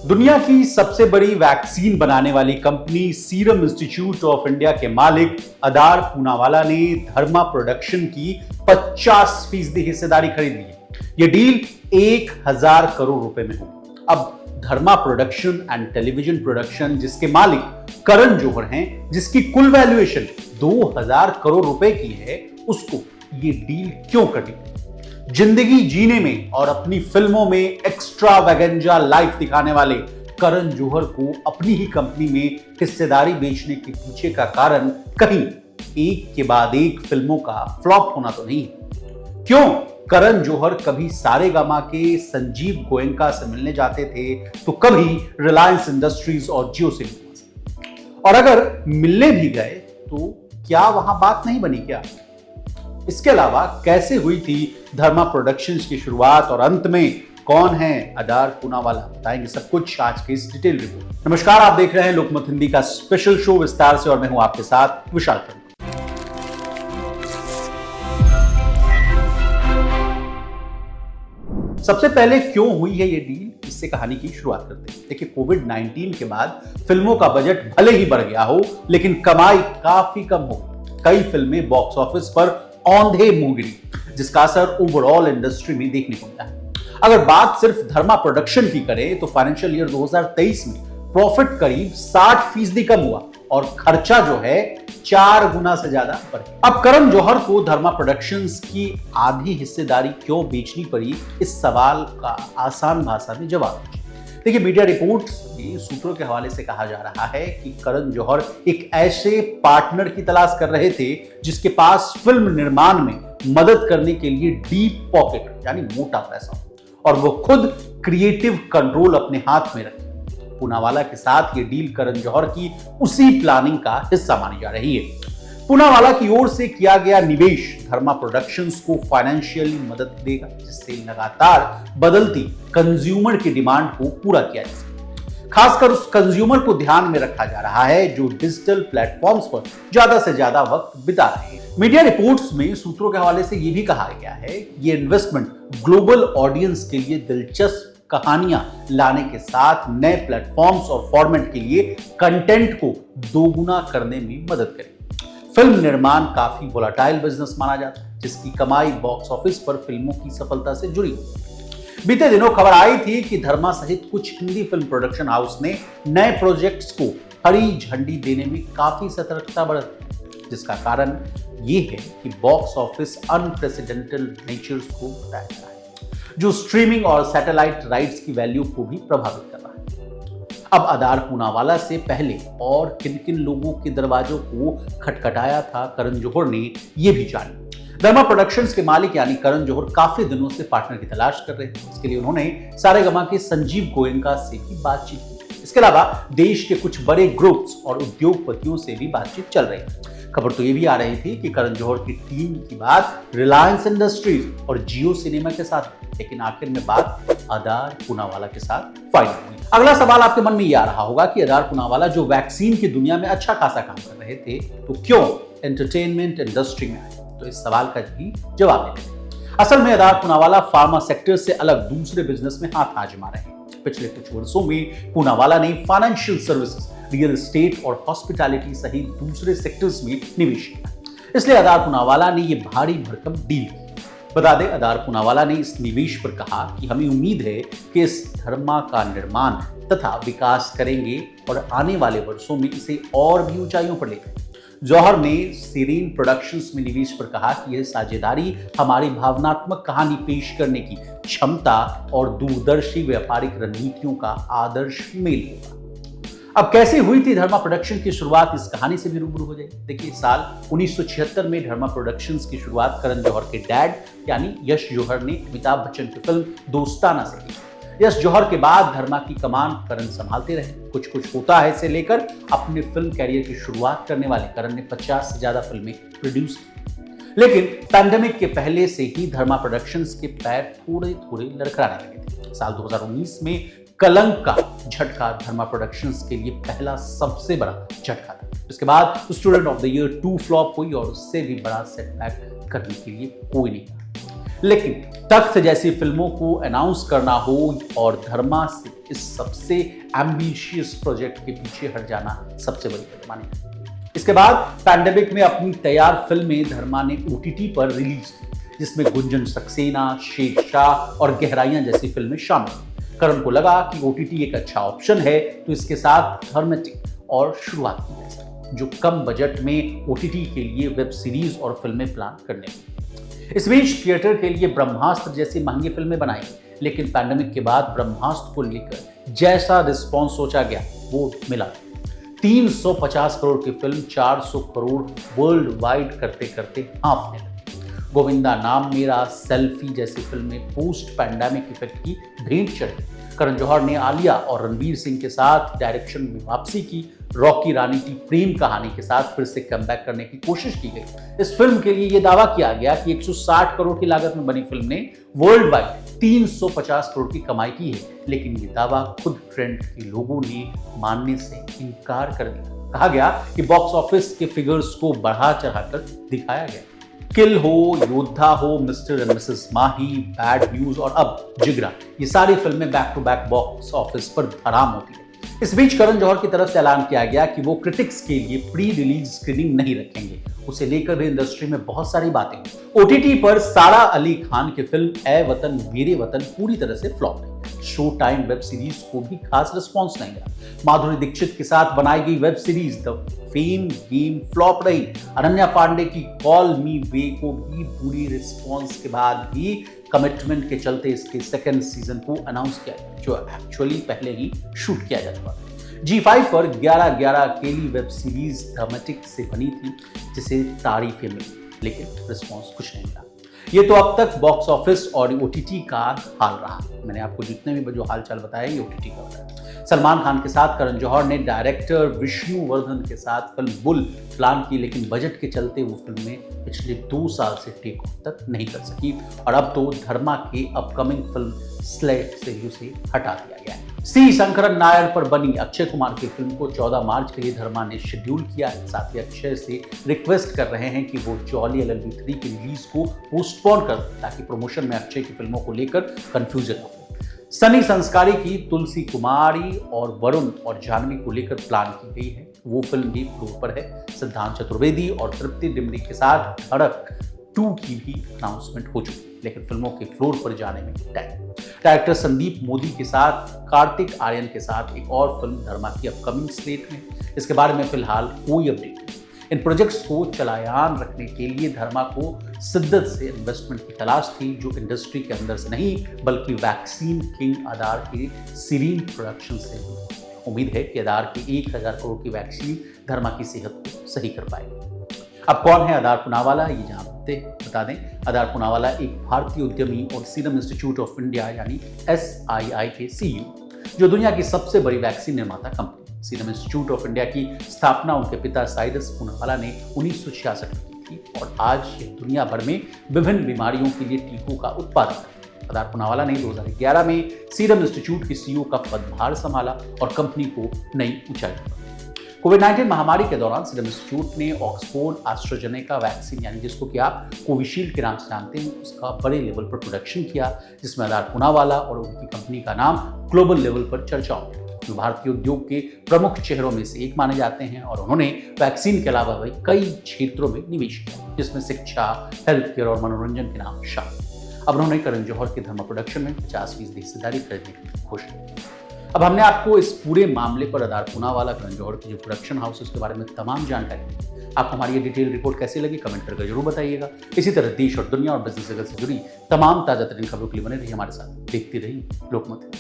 दुनिया की सबसे बड़ी वैक्सीन बनाने वाली company serum institute of India के मालिक अदार पूनावाला ने धर्मा प्रोडक्शन की 50% हिस्सेदारी खरीद ली है। यह डील 1000 करोड़ रुपए में होगी। अब धर्मा प्रोडक्शन एंड टेलीविजन प्रोडक्शन, जिसके मालिक करण जौहर हैं, जिसकी कुल वैल्यूएशन 2000 करोड़ रुपए की है, उसको ये डील क्यों करनी? जिंदगी जीने में और अपनी फिल्मों में एक्स्ट्रावेगेंजा लाइफ दिखाने वाले करण जौहर को अपनी ही कंपनी में हिस्सेदारी बेचने के पीछे का कारण कहीं एक के बाद एक फिल्मों का फ्लॉप होना तो नहीं है। क्यों करण जौहर कभी सारेगामा के संजीव गोयनका से मिलने जाते थे तो कभी रिलायंस इंडस्ट्रीज और जियो सिनेमा से, और अगर मिलने भी गए तो क्या वहां बात नहीं बनी क्या? इसके अलावा कैसे हुई थी धर्मा प्रोडक्शंस की शुरुआत और अंत में कौन है अदार पूनावाला, बताएंगे सब कुछ आज के इस डिटेल रिपोर्ट। नमस्कार, आप देख रहे हैं लोकमत हिंदी का स्पेशल शो विस्तार से और मैं हूं आपके साथ विशाल खन्ना। सबसे पहले क्यों हुई है ये डील, इससे कहानी की शुरुआत करते हैं। देखिए, कोविड-19 के बाद फिल्मों का बजट भले ही बढ़ गया हो, लेकिन कमाई काफी कम हो। कई फिल्में बॉक्स ऑफिस पर औंधे मुंह गिरी, जिसका असर ओवरऑल इंडस्ट्री में देखने को मिला है। अगर बात सिर्फ धर्मा प्रोडक्शन की करें तो फाइनेंशियल ईयर 2023 में प्रॉफिट करीब 60% कम हुआ और खर्चा जो है 4 गुना से ज्यादा बढ़ गया। अब करण जौहर को धर्मा प्रोडक्शंस की आधी हिस्सेदारी क्यों बेचनी पड़ी, इस सवाल का आसान भाषा में जवाब दीजिए। देखिए, मीडिया रिपोर्ट्स में सूत्रों के हवाले से कहा जा रहा है कि करण जौहर एक ऐसे पार्टनर की तलाश कर रहे थे जिसके पास फिल्म निर्माण में मदद करने के लिए डीप पॉकेट यानी मोटा पैसा हो और वो खुद क्रिएटिव कंट्रोल अपने हाथ में रखे। पूनावाला के साथ ये डील करण जौहर की उसी प्लानिंग का हिस्सा मानी जा रही है। पूनावाला की ओर से किया गया निवेश धर्मा प्रोडक्शंस को फाइनेंशियली मदद देगा, जिससे लगातार बदलती कंज्यूमर की डिमांड को पूरा किया जा सके। खासकर उस कंज्यूमर को ध्यान में रखा जा रहा है जो डिजिटल प्लेटफॉर्म्स पर ज्यादा से ज्यादा वक्त बिता रहे हैं। मीडिया रिपोर्ट्स में सूत्रों के हवाले से यह भी कहा गया है कि ये इन्वेस्टमेंट ग्लोबल ऑडियंस के लिए दिलचस्प कहानियां लाने के साथ नए प्लेटफॉर्म्स और फॉर्मेट के लिए कंटेंट को दोगुना करने में मदद करेगी। फिल्म निर्माण काफी वोलाटाइल बिजनेस माना जाता है, जिसकी कमाई बॉक्स ऑफिस पर फिल्मों की सफलता से जुड़ी है। बीते दिनों खबर आई थी कि धर्मा सहित कुछ हिंदी फिल्म प्रोडक्शन हाउस ने नए प्रोजेक्ट्स को हरी झंडी देने में काफी सतर्कता बरती, जिसका कारण ये है कि बॉक्स ऑफिस अनप्रेसिडेंटेड नेचर्स को बताया जा रहा है, जो स्ट्रीमिंग और सैटेलाइट राइट्स की वैल्यू को भी प्रभावित कर रहा है। अब अदार पूनावाला से पहले और किन किन लोगों के दरवाजों को खटखटाया था करण जौहर ने, यह भी जाना। धर्मा प्रोडक्शंस के मालिक यानी करण जौहर काफी दिनों से पार्टनर की तलाश कर रहे थे। इसके लिए उन्होंने सारेगामा के संजीव गोयनका से भी बातचीत की। इसके अलावा देश के कुछ बड़े ग्रुप्स और उद्योगपतियों से भी बातचीत चल रही थी। खबर तो ये भी आ रही थी कि करण जौहर की टीम की बात रिलायंस इंडस्ट्रीज और जियो सिनेमा के साथ, लेकिन आखिर में बात अदार पूनावाला के साथ फाइनल हुई। अगला सवाल आपके मन में ये आ रहा होगा कि अदार पूनावाला जो वैक्सीन की दुनिया में अच्छा खासा काम कर रहे थे, तो क्यों एंटरटेनमेंट इंडस्ट्री में आए? तो इस सवाल का भी जवाब देते हैं। असल में अदार पूनावाला फार्मा सेक्टर से अलग दूसरे बिजनेस में हाथ आजमा रहे हैं। पिछले कुछ वर्षों में पूनावाला ने फाइनेंशियल सर्विसेज, रियल एस्टेट और हॉस्पिटैलिटी सहित दूसरे सेक्टर्स में निवेश किया, इसलिए अदार पूनावाला ने यह भारी भरकम डील की। बता दें, अदार पूनावाला ने इस निवेश पर कहा कि हमें उम्मीद है कि इस धर्मा का निर्माण तथा विकास करेंगे और आने वाले वर्षों में इसे और भी ऊंचाइयों पर लेकर। जौहर ने सीरीन प्रोडक्शंस में निवेश पर कहा कि यह साझेदारी हमारी भावनात्मक कहानी पेश करने की क्षमता और दूरदर्शी व्यापारिक रणनीतियों का आदर्श मेल होगा। अब कैसे हुई थी धर्मा प्रोडक्शन की शुरुआत, इस कहानी से भी रूबरू हो जाएगी। देखिए, साल 1976 में धर्मा प्रोडक्शंस की शुरुआत करण जौहर के डैड यानी यश जौहर ने अमिताभ बच्चन की फिल्म दोस्ताना से की। यश जौहर के बाद धर्मा की कमान करण संभालते रहे। कुछ कुछ होता है से लेकर अपने फिल्म कैरियर की शुरुआत करने वाले करण ने 50 से ज्यादा फिल्में प्रोड्यूस की, लेकिन पैंडेमिक के पहले से ही धर्मा प्रोडक्शंस के पैर थोड़े थोड़े लड़खड़ाने लगे थे। साल 2019 में कलंक का झटका धर्मा प्रोडक्शंस के लिए पहला सबसे बड़ा झटका था। इसके बाद student of the year 2 flop हुई और उससे भी बड़ा सेटबैक करने के लिए कोई नहीं था। लेकिन तख्त जैसी फिल्मों को अनाउंस करना हो और धर्मा से इस सबसे एम्बिशियस प्रोजेक्ट के पीछे हट जाना सबसे बड़ी बदमानी। इसके बाद पैंडेमिक में अपनी तैयार फिल्में धर्मा ने ओटीटी पर रिलीज की, जिसमें गुंजन सक्सेना, शेख शाह और गहराइयां जैसी फिल्में शामिल। करण को लगा कि ओटीटी एक अच्छा ऑप्शन है, तो इसके साथ धर्मेटिक और शुरुआत की जाए, जो कम बजट में ओटीटी के लिए वेब सीरीज और फिल्में प्लान करने लगी। इस बीच थिएटर के लिए ब्रह्मास्त्र जैसी महंगी फिल्में बनाई, लेकिन पैंडेमिक के बाद ब्रह्मास्त्र को लेकर जैसा रिस्पॉन्स सोचा गया वो मिला। 350 करोड़ की फिल्म 400 करोड़ वर्ल्ड वाइड करते करते हाँफने लगी। गोविंदा नाम मेरा, सेल्फी जैसी फिल्में पोस्ट पैंडेमिक इफेक्ट की भेंट चढ़ी। करण जौहर ने आलिया और रणवीर सिंह के साथ डायरेक्शन में वापसी की। रॉकी रानी की प्रेम कहानी के साथ फिर से कमबैक करने की कोशिश की गई। इस फिल्म के लिए यह दावा किया गया कि 160 करोड़ की लागत में बनी फिल्म ने वर्ल्ड वाइड 350 करोड़ की कमाई की है, लेकिन ये दावा खुद ट्रेंड के लोगों ने मानने से इनकार कर दिया। कहा गया कि बॉक्स ऑफिस के फिगर्स को बढ़ा चढ़ाकर दिखाया गया। किल हो, योद्धा हो, Mr and Mrs Mahi, bad news और अब जिगरा, ये सारी फिल्में back to back box office पर धड़ाम होती है। इस बीच करण जौहर की तरफ से ऐलान किया गया कि वो क्रिटिक्स के लिए प्री रिलीज स्क्रीनिंग नहीं रखेंगे। उसे लेकर भी इंडस्ट्री में बहुत सारी बातें हुई। ओटीटी पर सारा अली खान की फिल्म ए वतन मेरे वतन पूरी तरह से फ्लॉप है। शो टाइम वेब सीरीज को भी खास रिस्पॉन्स नहीं मिला। माधुरी दीक्षित के साथ बनाई गई web series the fame game flop रही। अनन्या पांडे की कॉल मी वे को भी बुरी रिस्पॉन्स के बाद भी कमिटमेंट के चलते इसके सेकंड सीजन को अनाउंस किया, जो एक्चुअली पहले ही शूट किया जा चुका था। G5 पर 11-11 अकेली वेब सीरीज धर्मेटिक से बनी थी, जिसे तारीफें मिली, लेकिन रिस्पॉन्स कुछ नहीं मिला। ये तो अब तक बॉक्स ऑफिस और ओटीटी का हाल रहा। मैंने आपको जितने भी जो हालचाल बताया ये ओटीटी का बताया। सलमान खान के साथ करण जौहर ने डायरेक्टर विष्णुवर्धन के साथ फिल्म बुल प्लान की, लेकिन बजट के चलते वो फिल्में पिछले 2 साल से टेक ऑफ तक नहीं कर सकी और अब तो धर्मा के अपकमिंग फिल्म स्लेट से उसे हटा दिया गया है। सी शंकरन नायर पर बनी अक्षय कुमार की फिल्म को 14 मार्च के लिए धर्मा ने शेड्यूल किया है। साथ ही अक्षय से रिक्वेस्ट कर रहे हैं कि वो जॉली LLB 3 की रिलीज को पोस्टपोन कर दें, ताकि प्रमोशन में अक्षय की फिल्मों को लेकर कंफ्यूजन न हो। सनी संस्कारी की तुलसी कुमारी और वरुण और जानवी को लेकर प्लान की गई है, वो फिल्म भी फ्लोर पर है। सिद्धांत चतुर्वेदी और तृप्ति डिमरी के साथ धड़क 2 की भी अनाउंसमेंट हो चुकी है, लेकिन फिल्मों के फ्लोर पर जाने में टाइम। डायरेक्टर संदीप मोदी के साथ कार्तिक आर्यन के साथ एक और फिल्म धर्मा की अपकमिंग स्लेट में। इसके बारे में फिलहाल कोई अपडेट नहीं। इन प्रोजेक्ट्स को चलायान रखने के लिए धर्मा को शिद्दत से इन्वेस्टमेंट की तलाश थी, जो इंडस्ट्री के अंदर से नहीं बल्कि वैक्सीन किंग आधार के सीरीन प्रोडक्शन से हुई। उम्मीद है कि आधार की 1000 करोड़ की वैक्सीन धर्मा की सेहत को सही कर पाएगी। अब कौन है आधार पूनावाला, ये जानते बता दें। आधार पूनावाला एक भारतीय उद्यमी और सीरम इंस्टीट्यूट ऑफ इंडिया यानी SII के CEO, जो दुनिया की सबसे बड़ी वैक्सीन निर्माता company. Serum institute of India की स्थापना उनके पिता साइरस पूनावाला ने 1966 में की थी और आज ये दुनिया भर में विभिन्न बीमारियों के लिए टीकों का उत्पादन करता है। आधार पूनावाला ने 2011 में सीरम इंस्टीट्यूट के CEO का पदभार संभाला और कंपनी को नई ऊंचाई पर। कोविड-19 महामारी के दौरान सीरम इंस्टीट्यूट ने ऑक्सफोर्ड एस्ट्राजेनेका वैक्सीन यानी जिसको कि आप कोविशील्ड के नाम से जानते हैं, उसका बड़े लेवल पर प्रोडक्शन किया, जिसमें आधार पूनावाला और उनकी कंपनी का नाम ग्लोबल लेवल पर चर्चाओं में। जो भारतीय उद्योग के प्रमुख चेहरों में से एक माने जाते हैं और उन्होंने वैक्सीन के अलावा भी कई क्षेत्रों में निवेश किया, जिसमें शिक्षा, हेल्थ केयर और मनोरंजन के नाम शामिल। अब उन्होंने करण जौहर के धर्मा प्रोडक्शन में 50% हिस्सेदारी खरीदने की घोषणा की। अब हमने आपको इस पूरे मामले पर आधार पूनावाला, करण जौहर की जो प्रोडक्शन हाउस उसके बारे में तमाम जानकारी दी। आपको हमारी ये डिटेल रिपोर्ट कैसी लगी कमेंट करके जरूर बताइएगा। इसी तरह देश और दुनिया और बिजनेस जगत से जुड़ी तमाम ताजा तरीन खबरों के लिए बने रहिए हमारे साथ। देखते रहिए लोकमत।